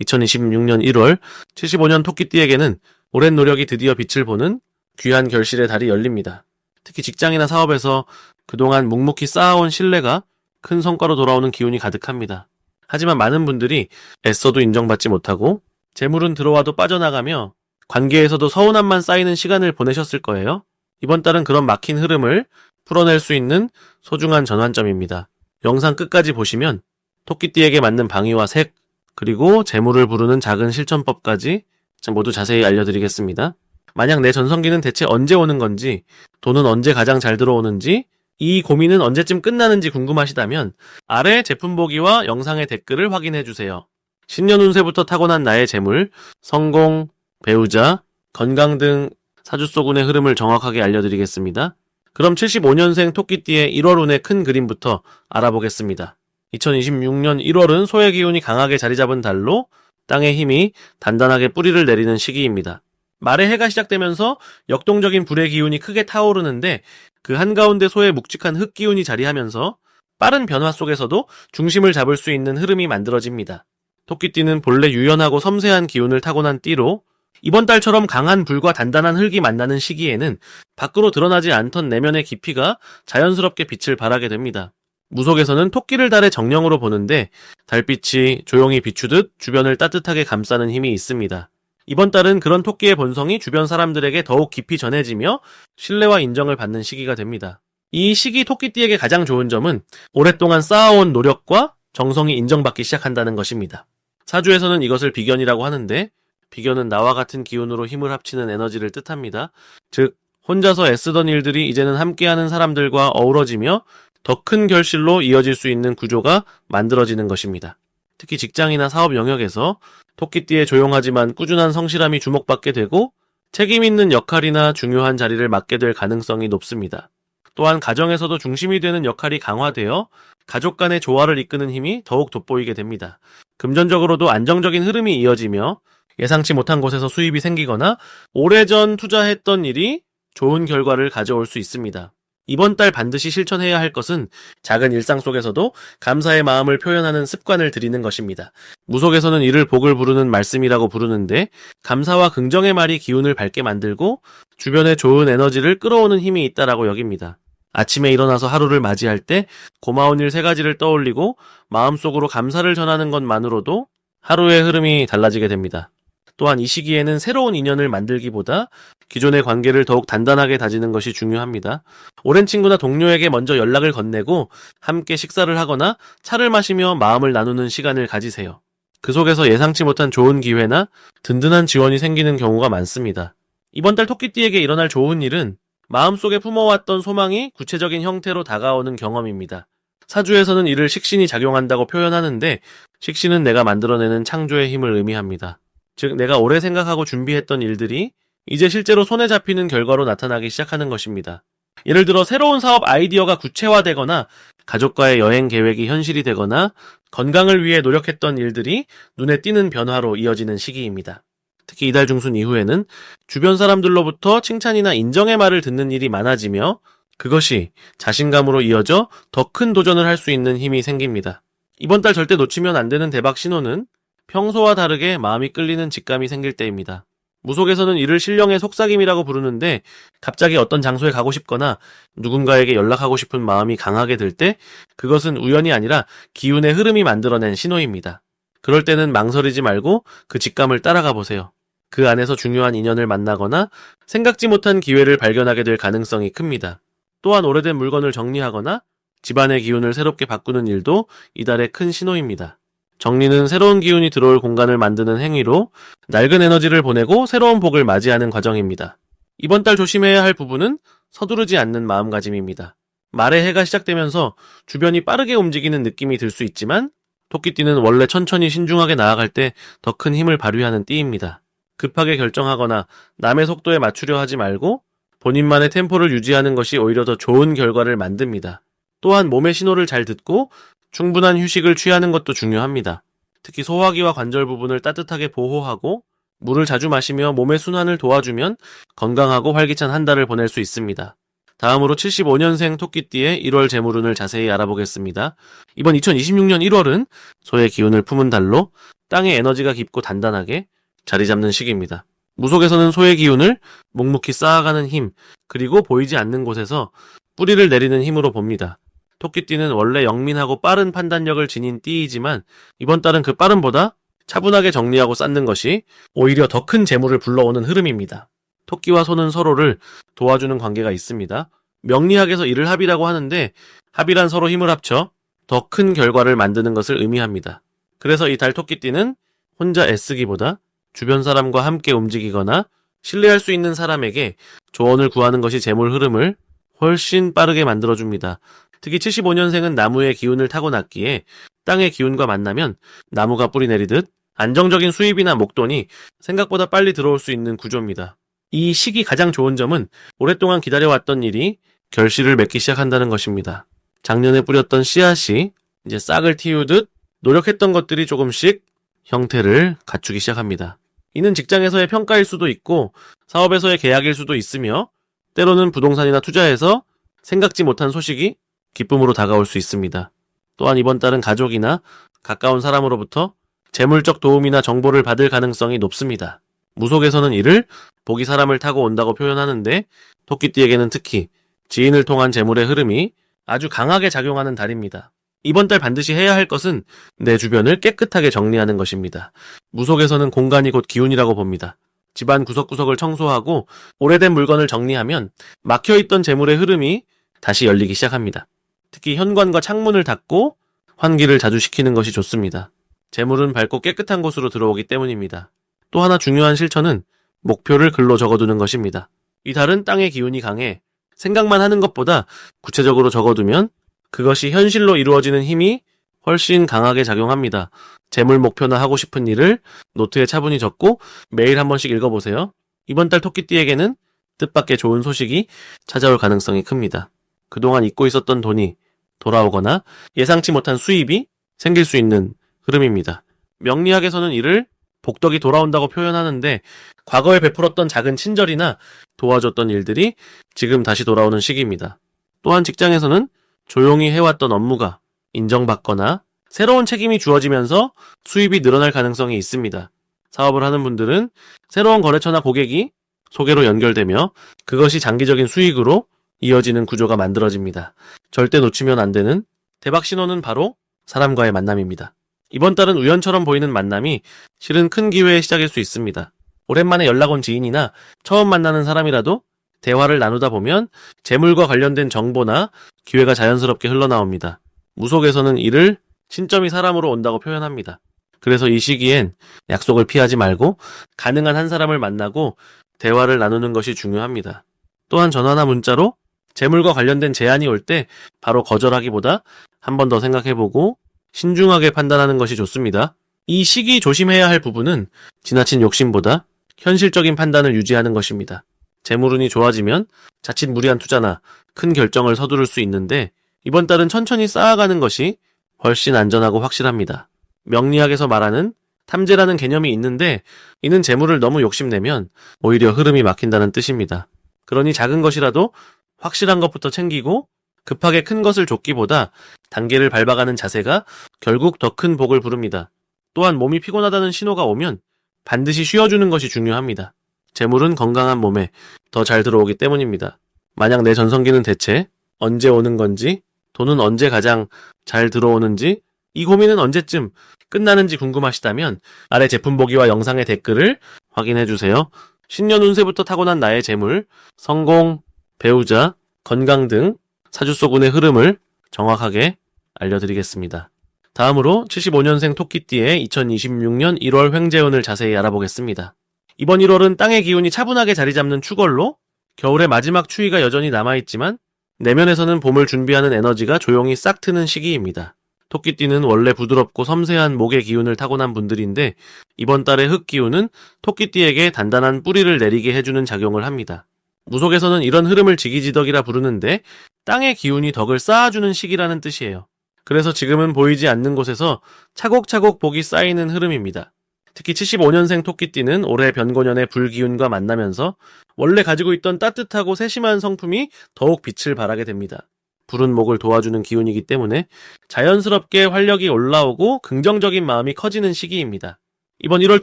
2026년 1월 75년 토끼띠에게는 오랜 노력이 드디어 빛을 보는 귀한 결실의 달이 열립니다. 특히 직장이나 사업에서 그동안 묵묵히 쌓아온 신뢰가 큰 성과로 돌아오는 기운이 가득합니다. 하지만 많은 분들이 애써도 인정받지 못하고 재물은 들어와도 빠져나가며 관계에서도 서운함만 쌓이는 시간을 보내셨을 거예요. 이번 달은 그런 막힌 흐름을 풀어낼 수 있는 소중한 전환점입니다. 영상 끝까지 보시면 토끼띠에게 맞는 방위와 색, 그리고 재물을 부르는 작은 실천법까지 모두 자세히 알려드리겠습니다. 만약 내 전성기는 대체 언제 오는 건지, 돈은 언제 가장 잘 들어오는지, 이 고민은 언제쯤 끝나는지 궁금하시다면 아래 제품 보기와 영상의 댓글을 확인해주세요. 신년 운세부터 타고난 나의 재물, 성공, 배우자, 건강 등 사주소군의 흐름을 정확하게 알려드리겠습니다. 그럼 75년생 토끼띠의 1월 운의 큰 그림부터 알아보겠습니다. 2026년 1월은 소의 기운이 강하게 자리 잡은 달로 땅의 힘이 단단하게 뿌리를 내리는 시기입니다. 말의 해가 시작되면서 역동적인 불의 기운이 크게 타오르는데 그 한가운데 소의 묵직한 흙 기운이 자리하면서 빠른 변화 속에서도 중심을 잡을 수 있는 흐름이 만들어집니다. 토끼띠는 본래 유연하고 섬세한 기운을 타고난 띠로 이번 달처럼 강한 불과 단단한 흙이 만나는 시기에는 밖으로 드러나지 않던 내면의 깊이가 자연스럽게 빛을 발하게 됩니다. 무속에서는 토끼를 달의 정령으로 보는데 달빛이 조용히 비추듯 주변을 따뜻하게 감싸는 힘이 있습니다. 이번 달은 그런 토끼의 본성이 주변 사람들에게 더욱 깊이 전해지며 신뢰와 인정을 받는 시기가 됩니다. 이 시기 토끼띠에게 가장 좋은 점은 오랫동안 쌓아온 노력과 정성이 인정받기 시작한다는 것입니다. 사주에서는 이것을 비견이라고 하는데 비견은 나와 같은 기운으로 힘을 합치는 에너지를 뜻합니다. 즉 혼자서 애쓰던 일들이 이제는 함께하는 사람들과 어우러지며 더 큰 결실로 이어질 수 있는 구조가 만들어지는 것입니다. 특히 직장이나 사업 영역에서 토끼띠의 조용하지만 꾸준한 성실함이 주목받게 되고 책임 있는 역할이나 중요한 자리를 맡게 될 가능성이 높습니다. 또한 가정에서도 중심이 되는 역할이 강화되어 가족 간의 조화를 이끄는 힘이 더욱 돋보이게 됩니다. 금전적으로도 안정적인 흐름이 이어지며 예상치 못한 곳에서 수입이 생기거나 오래전 투자했던 일이 좋은 결과를 가져올 수 있습니다. 이번 달 반드시 실천해야 할 것은 작은 일상 속에서도 감사의 마음을 표현하는 습관을 들이는 것입니다. 무속에서는 이를 복을 부르는 말씀이라고 부르는데 감사와 긍정의 말이 기운을 밝게 만들고 주변에 좋은 에너지를 끌어오는 힘이 있다라고 여깁니다. 아침에 일어나서 하루를 맞이할 때 고마운 일 3가지를 떠올리고 마음속으로 감사를 전하는 것만으로도 하루의 흐름이 달라지게 됩니다. 또한 이 시기에는 새로운 인연을 만들기보다 기존의 관계를 더욱 단단하게 다지는 것이 중요합니다. 오랜 친구나 동료에게 먼저 연락을 건네고 함께 식사를 하거나 차를 마시며 마음을 나누는 시간을 가지세요. 그 속에서 예상치 못한 좋은 기회나 든든한 지원이 생기는 경우가 많습니다. 이번 달 토끼띠에게 일어날 좋은 일은 마음속에 품어왔던 소망이 구체적인 형태로 다가오는 경험입니다. 사주에서는 이를 식신이 작용한다고 표현하는데 식신은 내가 만들어내는 창조의 힘을 의미합니다. 즉 내가 오래 생각하고 준비했던 일들이 이제 실제로 손에 잡히는 결과로 나타나기 시작하는 것입니다. 예를 들어 새로운 사업 아이디어가 구체화되거나 가족과의 여행 계획이 현실이 되거나 건강을 위해 노력했던 일들이 눈에 띄는 변화로 이어지는 시기입니다. 특히 이달 중순 이후에는 주변 사람들로부터 칭찬이나 인정의 말을 듣는 일이 많아지며 그것이 자신감으로 이어져 더 큰 도전을 할 수 있는 힘이 생깁니다. 이번 달 절대 놓치면 안 되는 대박 신호는 평소와 다르게 마음이 끌리는 직감이 생길 때입니다. 무속에서는 이를 신령의 속삭임이라고 부르는데 갑자기 어떤 장소에 가고 싶거나 누군가에게 연락하고 싶은 마음이 강하게 들 때 그것은 우연이 아니라 기운의 흐름이 만들어낸 신호입니다. 그럴 때는 망설이지 말고 그 직감을 따라가 보세요. 그 안에서 중요한 인연을 만나거나 생각지 못한 기회를 발견하게 될 가능성이 큽니다. 또한 오래된 물건을 정리하거나 집안의 기운을 새롭게 바꾸는 일도 이달의 큰 신호입니다. 정리는 새로운 기운이 들어올 공간을 만드는 행위로 낡은 에너지를 보내고 새로운 복을 맞이하는 과정입니다. 이번 달 조심해야 할 부분은 서두르지 않는 마음가짐입니다. 말의 해가 시작되면서 주변이 빠르게 움직이는 느낌이 들 수 있지만 토끼띠는 원래 천천히 신중하게 나아갈 때 더 큰 힘을 발휘하는 띠입니다. 급하게 결정하거나 남의 속도에 맞추려 하지 말고 본인만의 템포를 유지하는 것이 오히려 더 좋은 결과를 만듭니다. 또한 몸의 신호를 잘 듣고 충분한 휴식을 취하는 것도 중요합니다. 특히 소화기와 관절 부분을 따뜻하게 보호하고 물을 자주 마시며 몸의 순환을 도와주면 건강하고 활기찬 한 달을 보낼 수 있습니다. 다음으로 75년생 토끼띠의 1월 재물운을 자세히 알아보겠습니다. 이번 2026년 1월은 소의 기운을 품은 달로 땅의 에너지가 깊고 단단하게 자리 잡는 시기입니다. 무속에서는 소의 기운을 묵묵히 쌓아가는 힘, 그리고 보이지 않는 곳에서 뿌리를 내리는 힘으로 봅니다. 토끼띠는 원래 영민하고 빠른 판단력을 지닌 띠이지만 이번 달은 그 빠름보다 차분하게 정리하고 쌓는 것이 오히려 더 큰 재물을 불러오는 흐름입니다. 토끼와 소는 서로를 도와주는 관계가 있습니다. 명리학에서 이를 합이라고 하는데 합이란 서로 힘을 합쳐 더 큰 결과를 만드는 것을 의미합니다. 그래서 이 달 토끼띠는 혼자 애쓰기보다 주변 사람과 함께 움직이거나 신뢰할 수 있는 사람에게 조언을 구하는 것이 재물 흐름을 훨씬 빠르게 만들어줍니다. 특히 75년생은 나무의 기운을 타고났기에 땅의 기운과 만나면 나무가 뿌리 내리듯 안정적인 수입이나 목돈이 생각보다 빨리 들어올 수 있는 구조입니다. 이 시기 가장 좋은 점은 오랫동안 기다려왔던 일이 결실을 맺기 시작한다는 것입니다. 작년에 뿌렸던 씨앗이 이제 싹을 틔우듯 노력했던 것들이 조금씩 형태를 갖추기 시작합니다. 이는 직장에서의 평가일 수도 있고 사업에서의 계약일 수도 있으며 때로는 부동산이나 투자에서 생각지 못한 소식이 기쁨으로 다가올 수 있습니다. 또한 이번 달은 가족이나 가까운 사람으로부터 재물적 도움이나 정보를 받을 가능성이 높습니다. 무속에서는 이를 복이 사람을 타고 온다고 표현하는데 토끼띠에게는 특히 지인을 통한 재물의 흐름이 아주 강하게 작용하는 달입니다. 이번 달 반드시 해야 할 것은 내 주변을 깨끗하게 정리하는 것입니다. 무속에서는 공간이 곧 기운이라고 봅니다. 집안 구석구석을 청소하고 오래된 물건을 정리하면 막혀있던 재물의 흐름이 다시 열리기 시작합니다. 특히 현관과 창문을 닫고 환기를 자주 시키는 것이 좋습니다. 재물은 밝고 깨끗한 곳으로 들어오기 때문입니다. 또 하나 중요한 실천은 목표를 글로 적어두는 것입니다. 이 달은 땅의 기운이 강해 생각만 하는 것보다 구체적으로 적어두면 그것이 현실로 이루어지는 힘이 훨씬 강하게 작용합니다. 재물 목표나 하고 싶은 일을 노트에 차분히 적고 매일 한 번씩 읽어보세요. 이번 달 토끼띠에게는 뜻밖의 좋은 소식이 찾아올 가능성이 큽니다. 그동안 잊고 있었던 돈이 돌아오거나 예상치 못한 수입이 생길 수 있는 흐름입니다. 명리학에서는 이를 복덕이 돌아온다고 표현하는데 과거에 베풀었던 작은 친절이나 도와줬던 일들이 지금 다시 돌아오는 시기입니다. 또한 직장에서는 조용히 해왔던 업무가 인정받거나 새로운 책임이 주어지면서 수입이 늘어날 가능성이 있습니다. 사업을 하는 분들은 새로운 거래처나 고객이 소개로 연결되며 그것이 장기적인 수익으로 이어지는 구조가 만들어집니다. 절대 놓치면 안 되는 대박 신호는 바로 사람과의 만남입니다. 이번 달은 우연처럼 보이는 만남이 실은 큰 기회의 시작일 수 있습니다. 오랜만에 연락 온 지인이나 처음 만나는 사람이라도 대화를 나누다 보면 재물과 관련된 정보나 기회가 자연스럽게 흘러나옵니다. 무속에서는 이를 신점이 사람으로 온다고 표현합니다. 그래서 이 시기엔 약속을 피하지 말고 가능한 한 사람을 만나고 대화를 나누는 것이 중요합니다. 또한 전화나 문자로 재물과 관련된 제안이 올 때 바로 거절하기보다 한 번 더 생각해보고 신중하게 판단하는 것이 좋습니다. 이 시기 조심해야 할 부분은 지나친 욕심보다 현실적인 판단을 유지하는 것입니다. 재물운이 좋아지면 자칫 무리한 투자나 큰 결정을 서두를 수 있는데 이번 달은 천천히 쌓아가는 것이 훨씬 안전하고 확실합니다. 명리학에서 말하는 탐재라는 개념이 있는데 이는 재물을 너무 욕심내면 오히려 흐름이 막힌다는 뜻입니다. 그러니 작은 것이라도 확실한 것부터 챙기고 급하게 큰 것을 쫓기보다 단계를 밟아가는 자세가 결국 더 큰 복을 부릅니다. 또한 몸이 피곤하다는 신호가 오면 반드시 쉬어주는 것이 중요합니다. 재물은 건강한 몸에 더 잘 들어오기 때문입니다. 만약 내 전성기는 대체 언제 오는 건지, 돈은 언제 가장 잘 들어오는지, 이 고민은 언제쯤 끝나는지 궁금하시다면 아래 제품 보기와 영상의 댓글을 확인해주세요. 신년 운세부터 타고난 나의 재물, 성공, 배우자, 건강 등 사주소군의 흐름을 정확하게 알려드리겠습니다. 다음으로 75년생 토끼띠의 2026년 1월 횡재운을 자세히 알아보겠습니다. 이번 1월은 땅의 기운이 차분하게 자리 잡는 축월로 겨울의 마지막 추위가 여전히 남아있지만 내면에서는 봄을 준비하는 에너지가 조용히 싹 트는 시기입니다. 토끼띠는 원래 부드럽고 섬세한 목의 기운을 타고난 분들인데 이번 달의 흙 기운은 토끼띠에게 단단한 뿌리를 내리게 해주는 작용을 합니다. 무속에서는 이런 흐름을 지기지덕이라 부르는데 땅의 기운이 덕을 쌓아주는 시기라는 뜻이에요. 그래서 지금은 보이지 않는 곳에서 차곡차곡 복이 쌓이는 흐름입니다. 특히 75년생 토끼띠는 올해 변고년의 불기운과 만나면서 원래 가지고 있던 따뜻하고 세심한 성품이 더욱 빛을 발하게 됩니다. 불은 목을 도와주는 기운이기 때문에 자연스럽게 활력이 올라오고 긍정적인 마음이 커지는 시기입니다. 이번 1월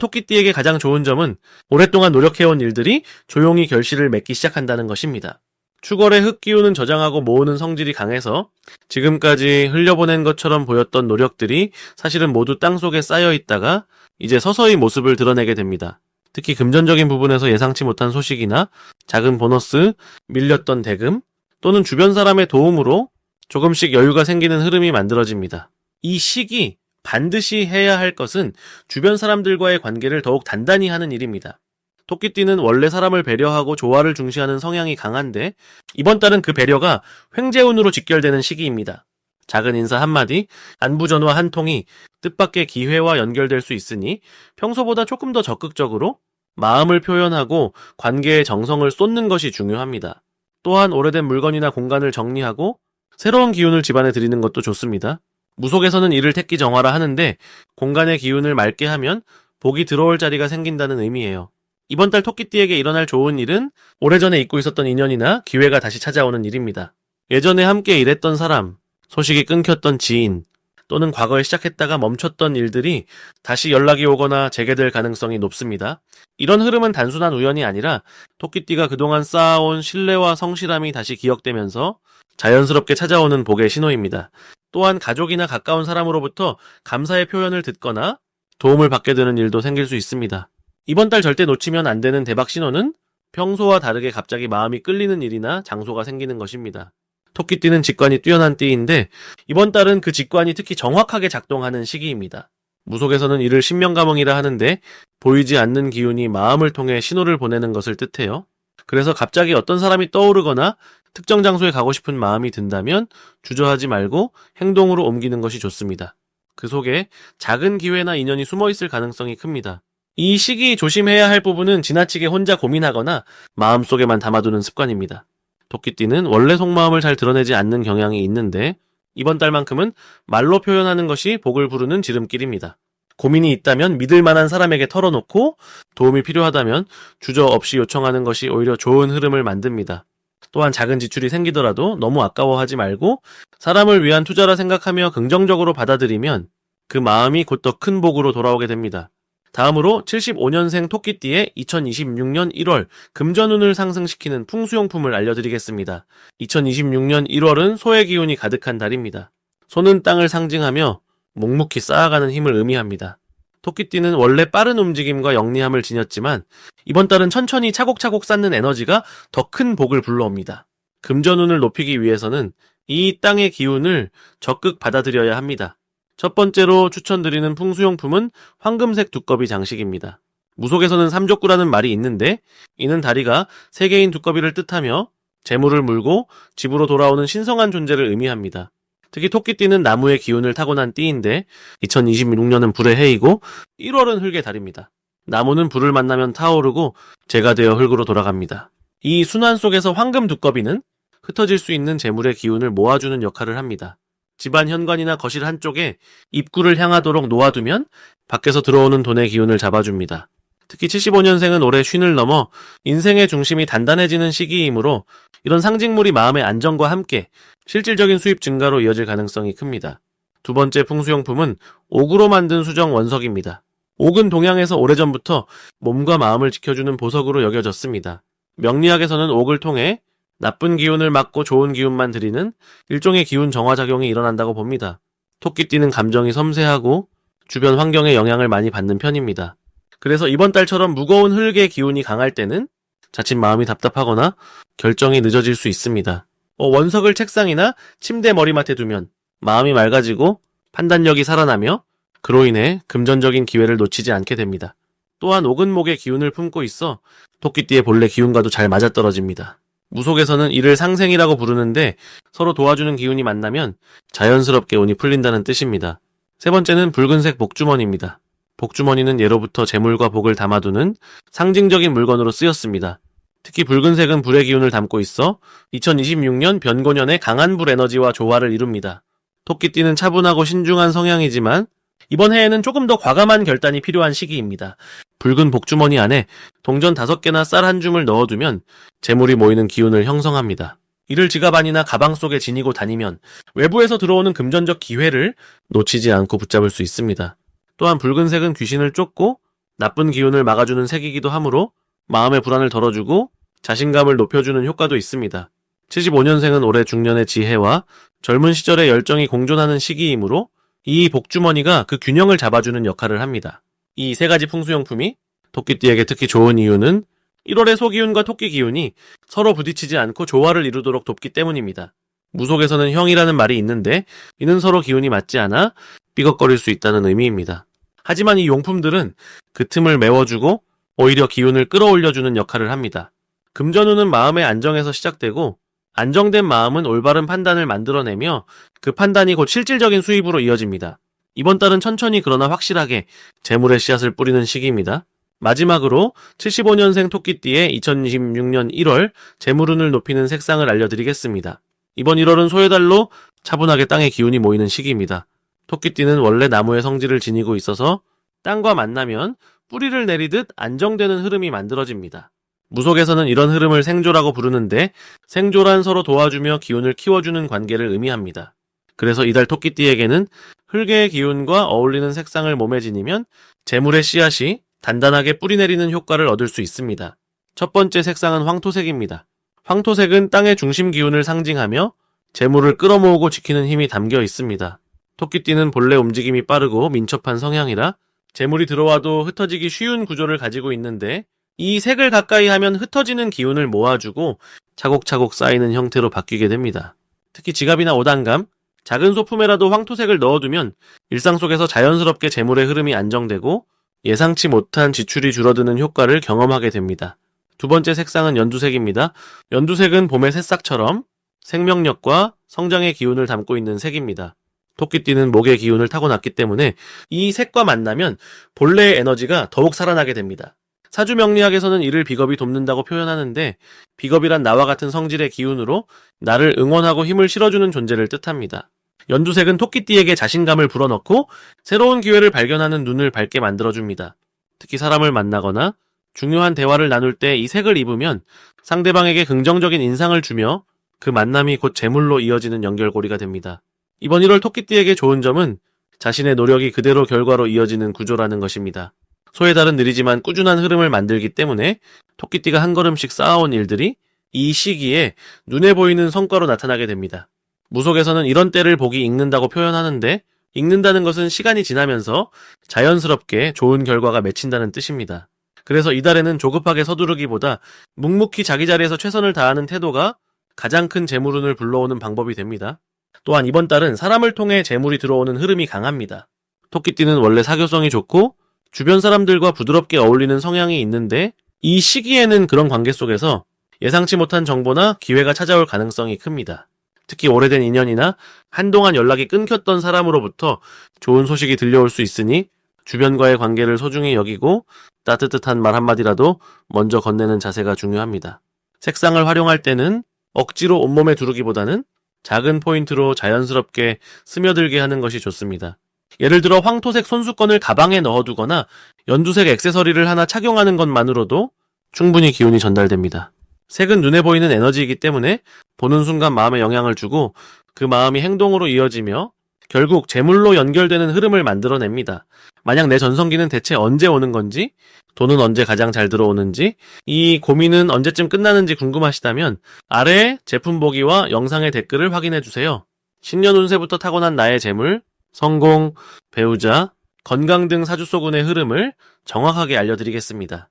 토끼띠에게 가장 좋은 점은 오랫동안 노력해온 일들이 조용히 결실을 맺기 시작한다는 것입니다. 축월의 흙기운은 저장하고 모으는 성질이 강해서 지금까지 흘려보낸 것처럼 보였던 노력들이 사실은 모두 땅속에 쌓여 있다가 이제 서서히 모습을 드러내게 됩니다. 특히 금전적인 부분에서 예상치 못한 소식이나 작은 보너스, 밀렸던 대금 또는 주변 사람의 도움으로 조금씩 여유가 생기는 흐름이 만들어집니다. 이 시기 반드시 해야 할 것은 주변 사람들과의 관계를 더욱 단단히 하는 일입니다. 토끼띠는 원래 사람을 배려하고 조화를 중시하는 성향이 강한데 이번 달은 그 배려가 횡재운으로 직결되는 시기입니다. 작은 인사 한마디, 안부전화 한 통이 뜻밖의 기회와 연결될 수 있으니 평소보다 조금 더 적극적으로 마음을 표현하고 관계에 정성을 쏟는 것이 중요합니다. 또한 오래된 물건이나 공간을 정리하고 새로운 기운을 집안에 들이는 것도 좋습니다. 무속에서는 이를 택기정화라 하는데 공간의 기운을 맑게 하면 복이 들어올 자리가 생긴다는 의미예요. 이번 달 토끼띠에게 일어날 좋은 일은 오래전에 잊고 있었던 인연이나 기회가 다시 찾아오는 일입니다. 예전에 함께 일했던 사람, 소식이 끊겼던 지인, 또는 과거에 시작했다가 멈췄던 일들이 다시 연락이 오거나 재개될 가능성이 높습니다. 이런 흐름은 단순한 우연이 아니라 토끼띠가 그동안 쌓아온 신뢰와 성실함이 다시 기억되면서 자연스럽게 찾아오는 복의 신호입니다. 또한 가족이나 가까운 사람으로부터 감사의 표현을 듣거나 도움을 받게 되는 일도 생길 수 있습니다. 이번 달 절대 놓치면 안 되는 대박 신호는 평소와 다르게 갑자기 마음이 끌리는 일이나 장소가 생기는 것입니다. 토끼띠는 직관이 뛰어난 띠인데 이번 달은 그 직관이 특히 정확하게 작동하는 시기입니다. 무속에서는 이를 신명감응이라 하는데 보이지 않는 기운이 마음을 통해 신호를 보내는 것을 뜻해요. 그래서 갑자기 어떤 사람이 떠오르거나 특정 장소에 가고 싶은 마음이 든다면 주저하지 말고 행동으로 옮기는 것이 좋습니다. 그 속에 작은 기회나 인연이 숨어 있을 가능성이 큽니다. 이 시기 조심해야 할 부분은 지나치게 혼자 고민하거나 마음속에만 담아두는 습관입니다. 토끼띠는 원래 속마음을 잘 드러내지 않는 경향이 있는데 이번 달만큼은 말로 표현하는 것이 복을 부르는 지름길입니다. 고민이 있다면 믿을 만한 사람에게 털어놓고 도움이 필요하다면 주저없이 요청하는 것이 오히려 좋은 흐름을 만듭니다. 또한 작은 지출이 생기더라도 너무 아까워하지 말고 사람을 위한 투자라 생각하며 긍정적으로 받아들이면 그 마음이 곧 더 큰 복으로 돌아오게 됩니다. 다음으로 75년생 토끼띠의 2026년 1월 금전운을 상승시키는 풍수용품을 알려드리겠습니다. 2026년 1월은 소의 기운이 가득한 달입니다. 소는 땅을 상징하며 묵묵히 쌓아가는 힘을 의미합니다. 토끼띠는 원래 빠른 움직임과 영리함을 지녔지만 이번 달은 천천히 차곡차곡 쌓는 에너지가 더 큰 복을 불러옵니다. 금전운을 높이기 위해서는 이 땅의 기운을 적극 받아들여야 합니다. 첫 번째로 추천드리는 풍수용품은 황금색 두꺼비 장식입니다. 무속에서는 삼족구라는 말이 있는데 이는 다리가 3개인 두꺼비를 뜻하며 재물을 물고 집으로 돌아오는 신성한 존재를 의미합니다. 특히 토끼띠는 나무의 기운을 타고난 띠인데 2026년은 불의 해이고 1월은 흙의 달입니다. 나무는 불을 만나면 타오르고 재가 되어 흙으로 돌아갑니다. 이 순환 속에서 황금 두꺼비는 흩어질 수 있는 재물의 기운을 모아주는 역할을 합니다. 집안 현관이나 거실 한쪽에 입구를 향하도록 놓아두면 밖에서 들어오는 돈의 기운을 잡아줍니다. 특히 75년생은 올해 쉰을 넘어 인생의 중심이 단단해지는 시기이므로 이런 상징물이 마음의 안정과 함께 실질적인 수입 증가로 이어질 가능성이 큽니다. 두 번째 풍수용품은 옥으로 만든 수정 원석입니다. 옥은 동양에서 오래전부터 몸과 마음을 지켜주는 보석으로 여겨졌습니다. 명리학에서는 옥을 통해 나쁜 기운을 막고 좋은 기운만 드리는 일종의 기운 정화작용이 일어난다고 봅니다. 토끼띠는 감정이 섬세하고 주변 환경의 영향을 많이 받는 편입니다. 그래서 이번 달처럼 무거운 흙의 기운이 강할 때는 자칫 마음이 답답하거나 결정이 늦어질 수 있습니다. 원석을 책상이나 침대 머리맡에 두면 마음이 맑아지고 판단력이 살아나며 그로 인해 금전적인 기회를 놓치지 않게 됩니다. 또한 옥은 목의 기운을 품고 있어 토끼띠의 본래 기운과도 잘 맞아떨어집니다. 무속에서는 이를 상생이라고 부르는데 서로 도와주는 기운이 만나면 자연스럽게 운이 풀린다는 뜻입니다. 세 번째는 붉은색 복주머니입니다. 복주머니는 예로부터 재물과 복을 담아두는 상징적인 물건으로 쓰였습니다. 특히 붉은색은 불의 기운을 담고 있어 2026년 변고년의 강한 불 에너지와 조화를 이룹니다. 토끼띠는 차분하고 신중한 성향이지만 이번 해에는 조금 더 과감한 결단이 필요한 시기입니다. 붉은 복주머니 안에 동전 5개나 쌀 한 줌을 넣어두면 재물이 모이는 기운을 형성합니다. 이를 지갑 안이나 가방 속에 지니고 다니면 외부에서 들어오는 금전적 기회를 놓치지 않고 붙잡을 수 있습니다. 또한 붉은색은 귀신을 쫓고 나쁜 기운을 막아주는 색이기도 하므로 마음의 불안을 덜어주고 자신감을 높여주는 효과도 있습니다. 75년생은 올해 중년의 지혜와 젊은 시절의 열정이 공존하는 시기이므로 이 복주머니가 그 균형을 잡아주는 역할을 합니다. 이 세 가지 풍수용품이 토끼띠에게 특히 좋은 이유는 1월의 소기운과 토끼 기운이 서로 부딪히지 않고 조화를 이루도록 돕기 때문입니다. 무속에서는 형이라는 말이 있는데 이는 서로 기운이 맞지 않아 삐걱거릴 수 있다는 의미입니다. 하지만 이 용품들은 그 틈을 메워주고 오히려 기운을 끌어올려주는 역할을 합니다. 금전운은 마음의 안정에서 시작되고 안정된 마음은 올바른 판단을 만들어내며 그 판단이 곧 실질적인 수입으로 이어집니다. 이번 달은 천천히 그러나 확실하게 재물의 씨앗을 뿌리는 시기입니다. 마지막으로 75년생 토끼띠의 2026년 1월 재물운을 높이는 색상을 알려드리겠습니다. 이번 1월은 소해달로 차분하게 땅의 기운이 모이는 시기입니다. 토끼띠는 원래 나무의 성질을 지니고 있어서 땅과 만나면 뿌리를 내리듯 안정되는 흐름이 만들어집니다. 무속에서는 이런 흐름을 생조라고 부르는데 생조란 서로 도와주며 기운을 키워주는 관계를 의미합니다. 그래서 이달 토끼띠에게는 흙의 기운과 어울리는 색상을 몸에 지니면 재물의 씨앗이 단단하게 뿌리내리는 효과를 얻을 수 있습니다. 첫 번째 색상은 황토색입니다. 황토색은 땅의 중심 기운을 상징하며 재물을 끌어모으고 지키는 힘이 담겨 있습니다. 토끼띠는 본래 움직임이 빠르고 민첩한 성향이라 재물이 들어와도 흩어지기 쉬운 구조를 가지고 있는데 이 색을 가까이 하면 흩어지는 기운을 모아주고 차곡차곡 쌓이는 형태로 바뀌게 됩니다. 특히 지갑이나 옷안감, 작은 소품에라도 황토색을 넣어두면 일상 속에서 자연스럽게 재물의 흐름이 안정되고 예상치 못한 지출이 줄어드는 효과를 경험하게 됩니다. 두 번째 색상은 연두색입니다. 연두색은 봄의 새싹처럼 생명력과 성장의 기운을 담고 있는 색입니다. 토끼띠는 목의 기운을 타고났기 때문에 이 색과 만나면 본래의 에너지가 더욱 살아나게 됩니다. 사주명리학에서는 이를 비겁이 돕는다고 표현하는데 비겁이란 나와 같은 성질의 기운으로 나를 응원하고 힘을 실어주는 존재를 뜻합니다. 연두색은 토끼띠에게 자신감을 불어넣고 새로운 기회를 발견하는 눈을 밝게 만들어줍니다. 특히 사람을 만나거나 중요한 대화를 나눌 때 이 색을 입으면 상대방에게 긍정적인 인상을 주며 그 만남이 곧 재물로 이어지는 연결고리가 됩니다. 이번 1월 토끼띠에게 좋은 점은 자신의 노력이 그대로 결과로 이어지는 구조라는 것입니다. 소의 달은 느리지만 꾸준한 흐름을 만들기 때문에 토끼띠가 한 걸음씩 쌓아온 일들이 이 시기에 눈에 보이는 성과로 나타나게 됩니다. 무속에서는 이런 때를 복이 익는다고 표현하는데 익는다는 것은 시간이 지나면서 자연스럽게 좋은 결과가 맺힌다는 뜻입니다. 그래서 이달에는 조급하게 서두르기보다 묵묵히 자기 자리에서 최선을 다하는 태도가 가장 큰 재물운을 불러오는 방법이 됩니다. 또한 이번 달은 사람을 통해 재물이 들어오는 흐름이 강합니다. 토끼띠는 원래 사교성이 좋고 주변 사람들과 부드럽게 어울리는 성향이 있는데 이 시기에는 그런 관계 속에서 예상치 못한 정보나 기회가 찾아올 가능성이 큽니다. 특히 오래된 인연이나 한동안 연락이 끊겼던 사람으로부터 좋은 소식이 들려올 수 있으니 주변과의 관계를 소중히 여기고 따뜻한 말 한마디라도 먼저 건네는 자세가 중요합니다. 색상을 활용할 때는 억지로 온몸에 두르기보다는 작은 포인트로 자연스럽게 스며들게 하는 것이 좋습니다. 예를 들어 황토색 손수건을 가방에 넣어두거나 연두색 액세서리를 하나 착용하는 것만으로도 충분히 기운이 전달됩니다. 색은 눈에 보이는 에너지이기 때문에 보는 순간 마음에 영향을 주고 그 마음이 행동으로 이어지며 결국 재물로 연결되는 흐름을 만들어냅니다. 만약 내 전성기는 대체 언제 오는 건지, 돈은 언제 가장 잘 들어오는지, 이 고민은 언제쯤 끝나는지 궁금하시다면 아래에 제품 보기와 영상의 댓글을 확인해주세요. 신년 운세부터 타고난 나의 재물, 성공, 배우자, 건강 등 사주소군의 흐름을 정확하게 알려드리겠습니다.